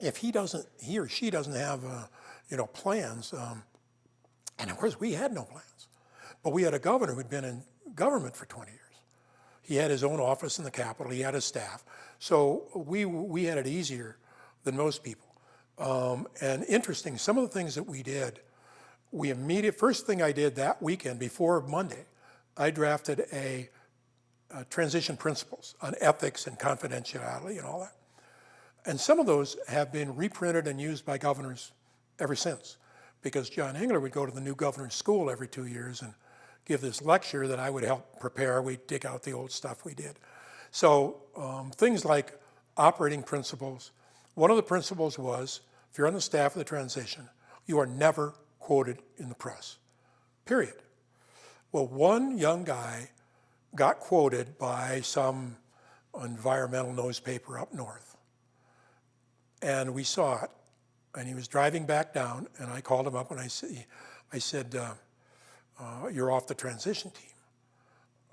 if he or she doesn't have, plans, and of course we had no plans, but we had a governor who'd been in government for 20 years. He had his own office in the Capitol, he had his staff. So we had it easier than most people. And interesting, some of the things that we did, first thing I did that weekend before Monday, I drafted a transition principles on ethics and confidentiality and all that. And some of those have been reprinted and used by governors ever since, because John Engler would go to the new governor's school every 2 years and give this lecture that I would help prepare. We'd dig out the old stuff we did. So things like operating principles. One of the principles was, if you're on the staff of the transition, you are never quoted in the press, period. Well, one young guy got quoted by some environmental newspaper up north. And we saw it. And he was driving back down, and I called him up and I said, you're off the transition team.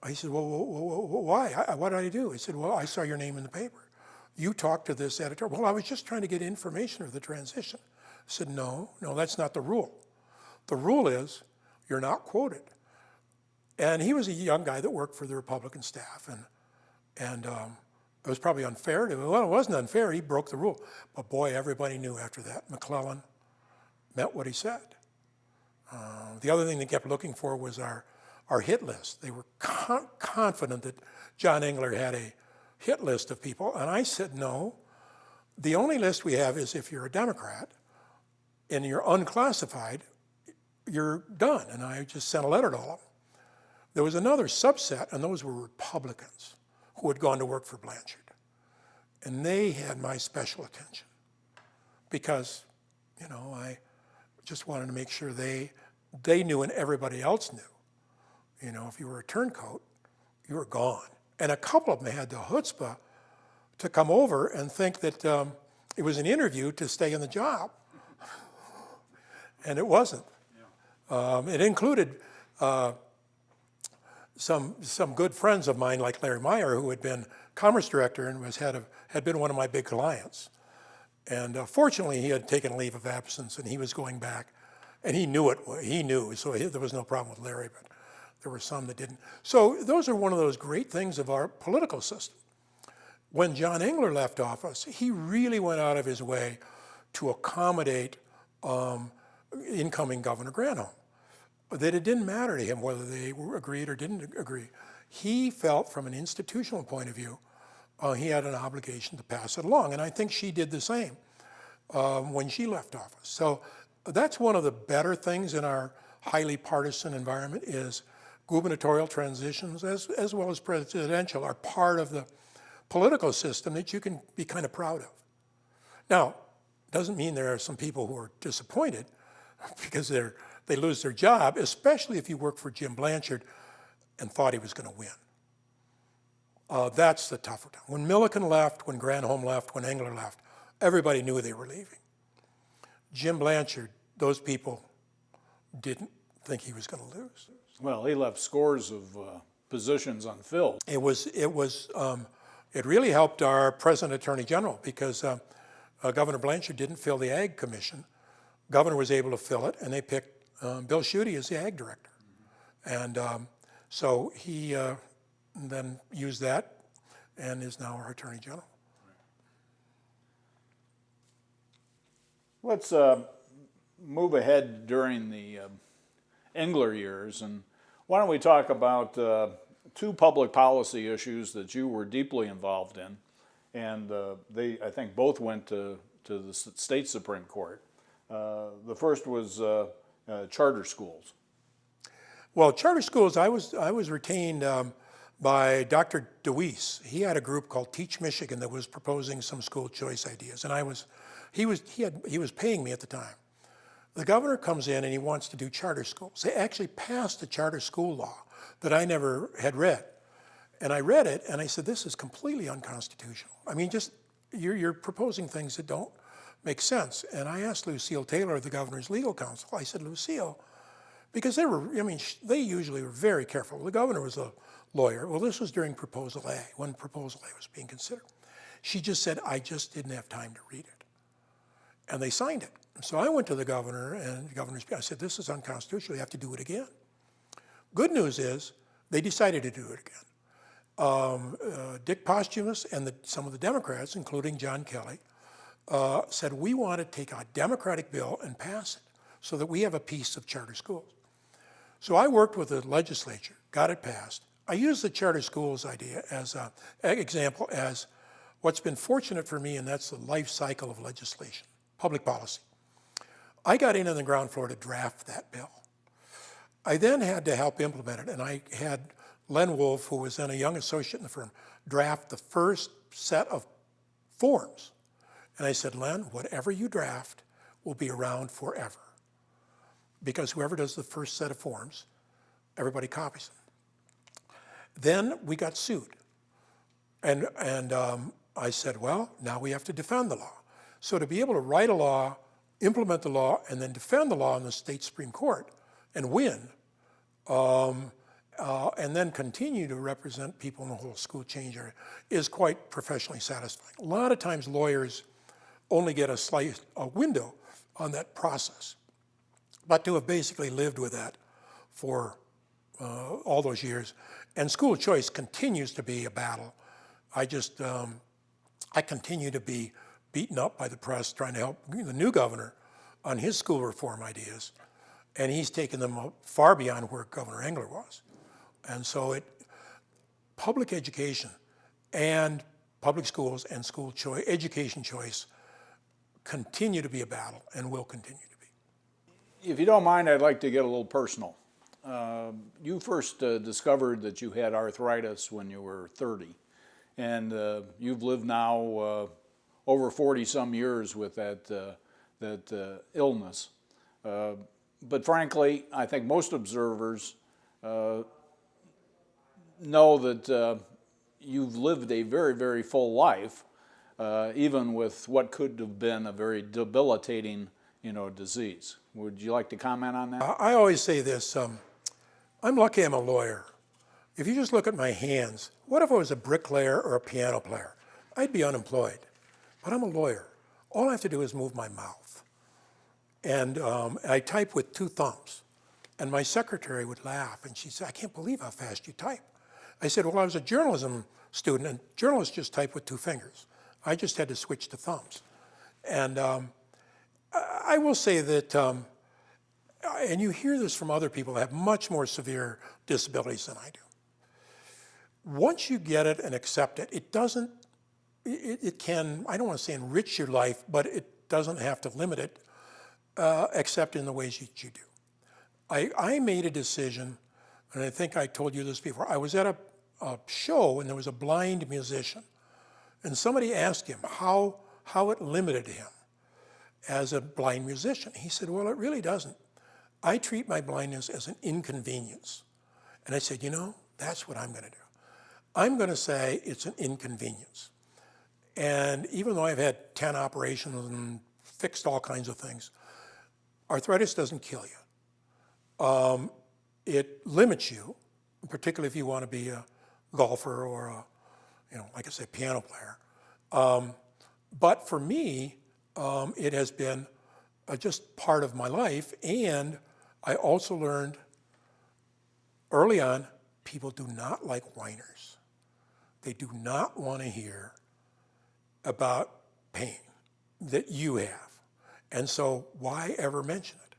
He said, well, why? What did I do? I said, well, I saw your name in the paper. You talked to this editor. Well, I was just trying to get information of the transition. I said, no, that's not the rule. The rule is you're not quoted. And he was a young guy that worked for the Republican staff, and it was probably unfair to him. Well, it wasn't unfair, he broke the rule. But boy, everybody knew after that. McLellan meant what he said. The other thing they kept looking for was our hit list. They were confident that John Engler had a hit list of people, and I said, no. The only list we have is if you're a Democrat and you're unclassified, you're done. And I just sent a letter to all of them. There was another subset, and those were Republicans who had gone to work for Blanchard. And they had my special attention because, I just wanted to make sure they knew and everybody else knew. If you were a turncoat, you were gone. And a couple of them had the chutzpah to come over and think that it was an interview to stay in the job. And it wasn't. It included some good friends of mine, like Larry Meyer, who had been commerce director and had been one of my big clients. And fortunately, he had taken a leave of absence, and he was going back. And he knew it. He knew, so there was no problem with Larry, but there were some that didn't. So those are one of those great things of our political system. When John Engler left office, he really went out of his way to accommodate incoming Governor Granholm. That it didn't matter to him whether they agreed or didn't agree. He felt from an institutional point of view, he had an obligation to pass it along. And I think she did the same when she left office. So that's one of the better things in our highly partisan environment is gubernatorial transitions as well as presidential are part of the political system that you can be kind of proud of. Now, doesn't mean there are some people who are disappointed because they lose their job, especially if you work for Jim Blanchard and thought he was going to win. That's the tougher time. When Milliken left, when Granholm left, when Engler left, everybody knew they were leaving. Jim Blanchard, those people didn't think he was going to lose. Well, he left scores of positions unfilled. It really helped our present Attorney General because Governor Blanchard didn't fill the Ag Commission. Governor was able to fill it, and they picked Bill Schuette as the Ag Director. And so he then used that and is now our Attorney General. Let's move ahead during the Engler years, and why don't we talk about two public policy issues that you were deeply involved in, and they, I think, both went to the state Supreme Court. The first was charter schools. Well, charter schools, I was retained by Dr. DeWeese. He had a group called Teach Michigan that was proposing some school choice ideas, and he was paying me at the time. The governor comes in and he wants to do charter schools. They actually passed a charter school law that I never had read. And I read it and I said, this is completely unconstitutional. I mean, just you're proposing things that don't make sense. And I asked Lucille Taylor, the governor's legal counsel, I said, Lucille, because they usually were very careful. The governor was a lawyer. Well, this was during Proposal A, when Proposal A was being considered. She just said, I just didn't have time to read it. and they signed it. So I went to the governor, and the governor's, I said, this is unconstitutional, you have to do it again. Good news is, they decided to do it again. Dick Posthumus and some of the Democrats, including John Kelly, said, we want to take a Democratic bill and pass it so that we have a piece of charter schools. So I worked with the legislature, got it passed. I used the charter schools idea as an example as what's been fortunate for me, and that's the life cycle of legislation, public policy. I got in on the ground floor to draft that bill. I then had to help implement it, and I had Len Wolf, who was then a young associate in the firm, draft the first set of forms. And I said, Len, whatever you draft will be around forever. Because whoever does the first set of forms, everybody copies them. Then we got sued. And I said, well, now we have to defend the law. So to be able to write a law, implement the law, and then defend the law in the state Supreme Court and win, and then continue to represent people in the whole school change area is quite professionally satisfying. A lot of times lawyers only get a window on that process. But to have basically lived with that for all those years, and school choice continues to be a battle. I continue to be beaten up by the press trying to help the new governor on his school reform ideas, and he's taken them far beyond where Governor Engler was. And so public education and public schools and school choice, education choice continue to be a battle and will continue to be. If you don't mind, I'd like to get a little personal. You first discovered that you had arthritis when you were 30, and you've lived now over 40-some years with that illness. But frankly, I think most observers know that you've lived a very, very full life, even with what could have been a very debilitating, disease. Would you like to comment on that? I always say this, I'm lucky I'm a lawyer. If you just look at my hands, what if I was a bricklayer or a piano player? I'd be unemployed, but I'm a lawyer. All I have to do is move my mouth. And I type with 2 thumbs. And my secretary would laugh, and she'd say, I can't believe how fast you type. I said, well, I was a journalism student, and journalists just type with 2 fingers. I just had to switch to thumbs. And I will say that, and you hear this from other people that have much more severe disabilities than I do. Once you get it and accept it, it doesn't, it can, I don't want to say enrich your life, but it doesn't have to limit it, except in the ways that you do. I made a decision, and I think I told you this before. I was at a show, and there was a blind musician. And somebody asked him how it limited him as a blind musician. He said, well, it really doesn't. I treat my blindness as an inconvenience. And I said, that's what I'm going to do. I'm going to say it's an inconvenience. And even though I've had 10 operations and fixed all kinds of things, arthritis doesn't kill you. It limits you, particularly if you want to be a golfer or a, like I say, piano player. But for me, it has been just part of my life. And I also learned early on, people do not like whiners. They do not want to hear about pain that you have. And so why ever mention it?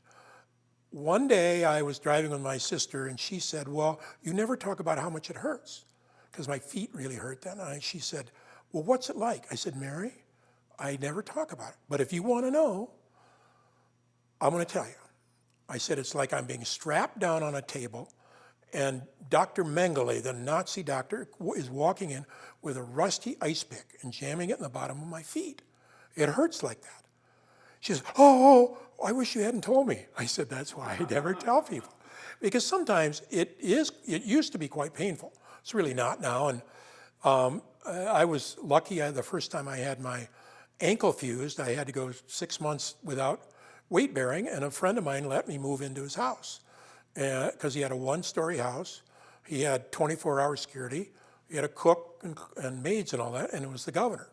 One day I was driving with my sister, and she said, well, you never talk about how much it hurts, because my feet really hurt then. And she said, well, what's it like? I said, Mary, I never talk about it. But if you want to know, I'm going to tell you. I said, it's like I'm being strapped down on a table, and Dr. Mengele, the Nazi doctor, is walking in with a rusty ice pick and jamming it in the bottom of my feet. It hurts like that. She says, oh, I wish you hadn't told me. I said, that's why I never tell people. Because sometimes it used to be quite painful. It's really not now. And I was lucky. The first time I had my ankle fused, I had to go 6 months without weight bearing, and a friend of mine let me move into his house because he had a 1-story house. He had 24-hour security. He had a cook and maids and all that, and it was the governor.